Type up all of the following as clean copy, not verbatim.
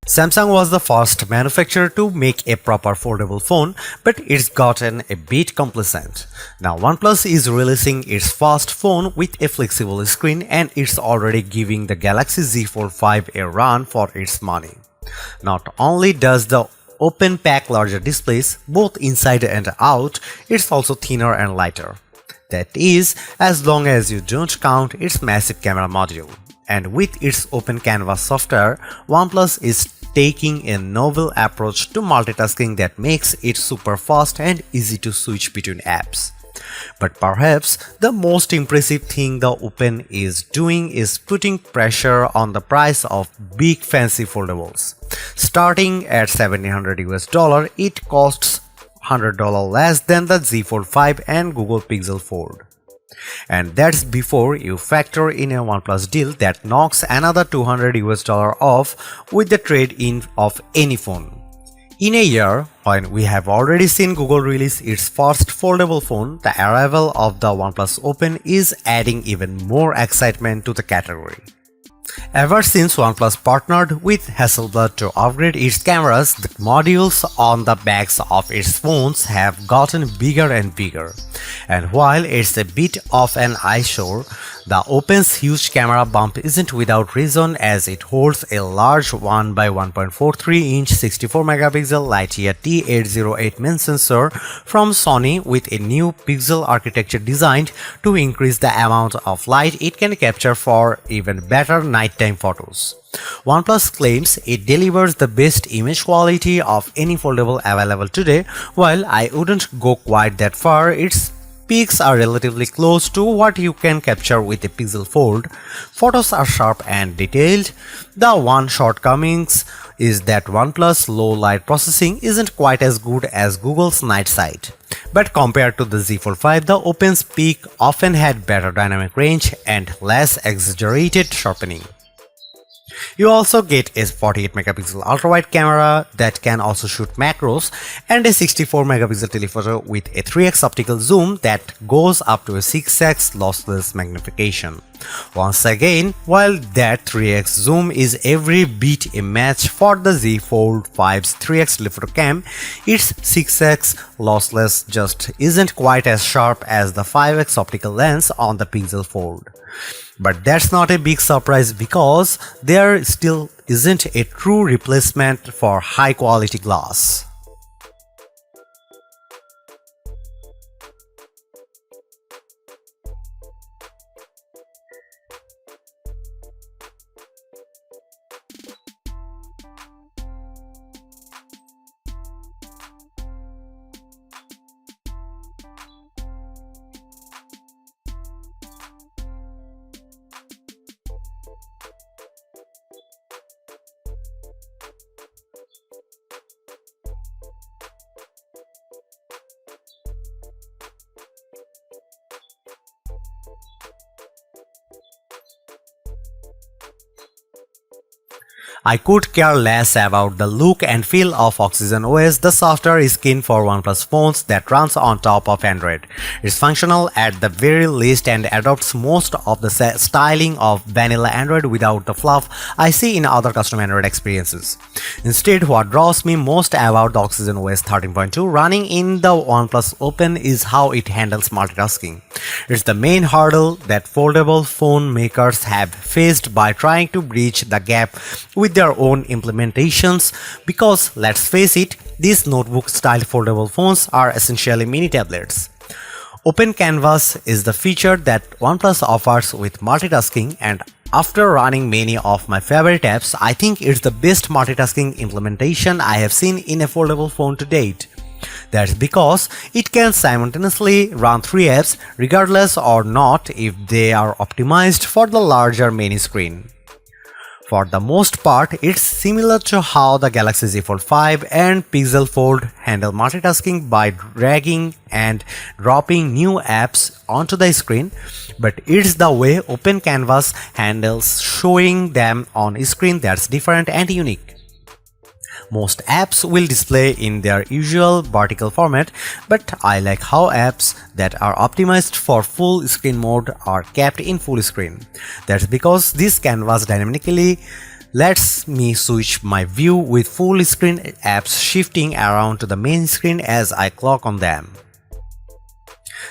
Samsung was the first manufacturer to make a proper foldable phone, but it's gotten a bit complacent. Now OnePlus is releasing its first phone with a flexible screen, and it's already giving the Galaxy Z Fold 5 a run for its money. Not only does the open pack larger displays, both inside and out, it's also thinner and lighter. That is, as long as you don't count its massive camera module. And with its open canvas software, OnePlus is taking a novel approach to multitasking that makes it super fast and easy to switch between apps. But perhaps the most impressive thing the Open is doing is putting pressure on the price of big fancy foldables. Starting at $1,700 it costs $100 less than the Z Fold 5 and Google Pixel Fold. And that's before you factor in a OnePlus deal that knocks another $200 off with the trade-in of any phone. In a year, when we have already seen Google release its first foldable phone, the arrival of the OnePlus Open is adding even more excitement to the category. Ever since OnePlus partnered with Hasselblad to upgrade its cameras, the modules on the backs of its phones have gotten bigger and bigger. And while it's a bit of an eyesore, the Open's huge camera bump isn't without reason, as it holds a large 1 by 1.43-inch 64-megapixel Lightyear T808 main sensor from Sony with a new pixel architecture designed to increase the amount of light it can capture for even better nighttime photos. OnePlus claims it delivers the best image quality of any foldable available today. While I wouldn't go quite that far, its peaks are relatively close to what you can capture with a Pixel Fold. Photos are sharp and detailed. The one shortcomings is that OnePlus low light processing isn't quite as good as Google's night sight. But compared to the Z Fold 5, the Open's peak often had better dynamic range and less exaggerated sharpening. You also get a 48-megapixel ultra-wide camera that can also shoot macros, and a 64-megapixel telephoto with a 3x optical zoom that goes up to a 6x lossless magnification. Once again, while that 3x zoom is every bit a match for the Z Fold 5's 3x telephoto cam, its 6x lossless just isn't quite as sharp as the 5x optical lens on the Pixel Fold. But that's not a big surprise, because there still isn't a true replacement for high quality glass. I could care less about the look and feel of Oxygen OS. The software is keen for OnePlus phones that runs on top of Android. It's functional at the very least and adopts most of the styling of vanilla Android without the fluff I see in other custom Android experiences. Instead, what draws me most about the Oxygen OS 13.2 running in the OnePlus Open is how it handles multitasking. It's the main hurdle that foldable phone makers have faced by trying to bridge the gap with their own implementations, because let's face it, these notebook-style foldable phones are essentially mini tablets. Open Canvas is the feature that OnePlus offers with multitasking, and after running many of my favorite apps, I think it's the best multitasking implementation I have seen in a foldable phone to date. That's because it can simultaneously run 3 apps regardless or not if they are optimized for the larger main screen. For the most part, it's similar to how the Galaxy Z Fold 5 and Pixel Fold handle multitasking by dragging and dropping new apps onto the screen, but it's the way Open Canvas handles showing them on a screen that's different and unique. Most apps will display in their usual vertical format, but I like how apps that are optimized for full screen mode are kept in full screen. That's because this canvas dynamically lets me switch my view with full screen apps shifting around to the main screen as I clock on them.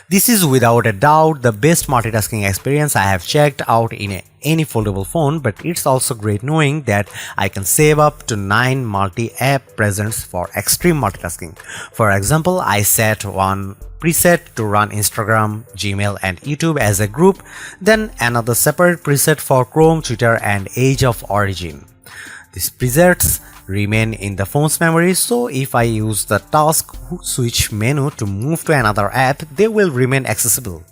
This is without a doubt the best multitasking experience I have checked out in any foldable phone, but it's also great knowing that I can save up to 9 multi-app presents for extreme multitasking. For example, I set one preset to run Instagram, Gmail and YouTube as a group, then another separate preset for Chrome, Twitter and Age of Origin. These presets remain in the phone's memory, so if I use the task switch menu to move to another app, they will remain accessible.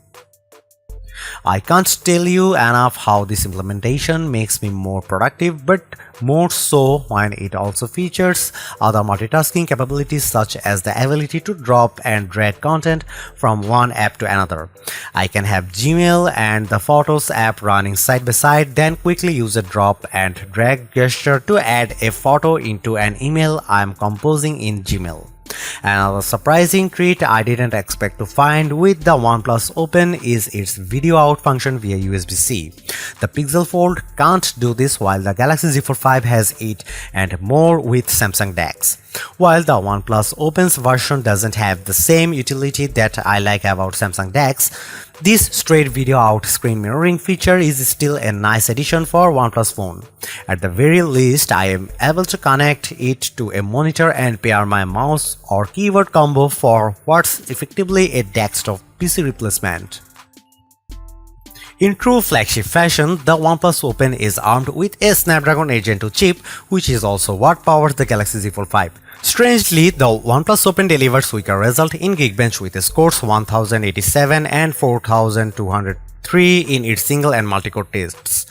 I can't tell you enough how this implementation makes me more productive, but more so when it also features other multitasking capabilities such as the ability to drop and drag content from one app to another. I can have Gmail and the Photos app running side by side, then quickly use a drop and drag gesture to add a photo into an email I'm composing in Gmail. Another surprising treat I didn't expect to find with the OnePlus Open is its video out function via USB-C. The Pixel Fold can't do this, while the Galaxy Z Fold 5 has it, and more with Samsung DeX. While the OnePlus Open's version doesn't have the same utility that I like about Samsung DeX, this straight video out screen mirroring feature is still a nice addition for OnePlus phone. At the very least, I am able to connect it to a monitor and pair my mouse or keyboard combo for what's effectively a desktop PC replacement. In true flagship fashion, the OnePlus Open is armed with a Snapdragon 8 Gen 2 chip, which is also what powers the Galaxy Z Fold 5. Strangely, the OnePlus Open delivers weaker result in Geekbench with scores 1087 and 4203 in its single and multi-core tests.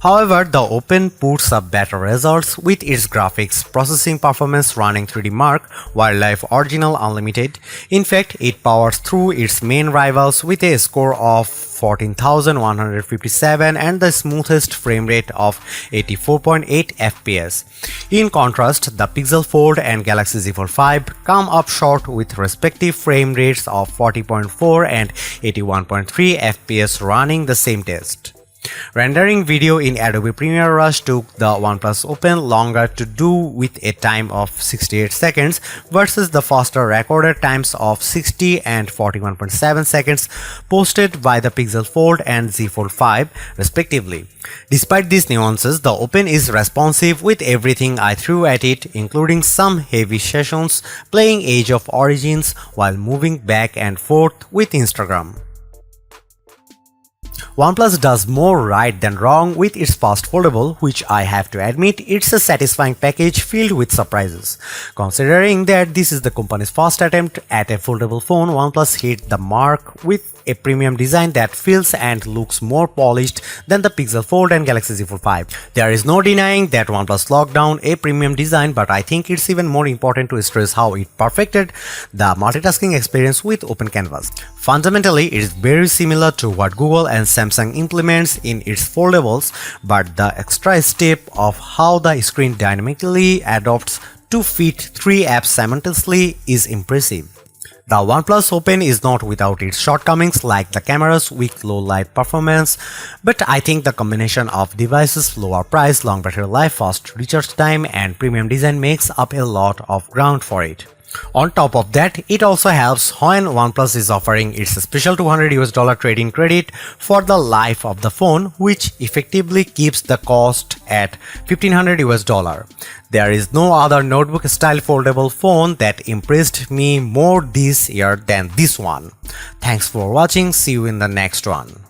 However, the Open puts up better results with its graphics processing performance running 3D Mark, Wildlife Original Unlimited. In fact, it powers through its main rivals with a score of 14,157 and the smoothest frame rate of 84.8 FPS. In contrast, the Pixel Fold and Galaxy Z Fold 5 come up short with respective frame rates of 40.4 and 81.3 FPS running the same test. Rendering video in Adobe Premiere Rush took the OnePlus Open longer to do with a time of 68 seconds versus the faster recorded times of 60 and 41.7 seconds posted by the Pixel Fold and Z Fold 5 respectively. Despite these nuances, the Open is responsive with everything I threw at it, including some heavy sessions playing Age of Origins while moving back and forth with Instagram. OnePlus does more right than wrong with its fast foldable, which I have to admit it's a satisfying package filled with surprises. Considering that this is the company's first attempt at a foldable phone, OnePlus hit the mark with a premium design that feels and looks more polished than the Pixel Fold and Galaxy Z Fold 5. There is no denying that OnePlus locked down a premium design, but I think it's even more important to stress how it perfected the multitasking experience with Open Canvas. Fundamentally, it is very similar to what Google and Samsung implements in its foldables, but the extra step of how the screen dynamically adapts to fit 3 apps simultaneously is impressive. The OnePlus Open is not without its shortcomings like the camera's weak low light performance, but I think the combination of devices' lower price, long battery life, fast recharge time and premium design makes up a lot of ground for it. On top of that, it also helps when OnePlus is offering its special $200 trade-in credit for the life of the phone, which effectively keeps the cost at $1,500. There is no other notebook-style foldable phone that impressed me more this year than this one. Thanks for watching. See you in the next one.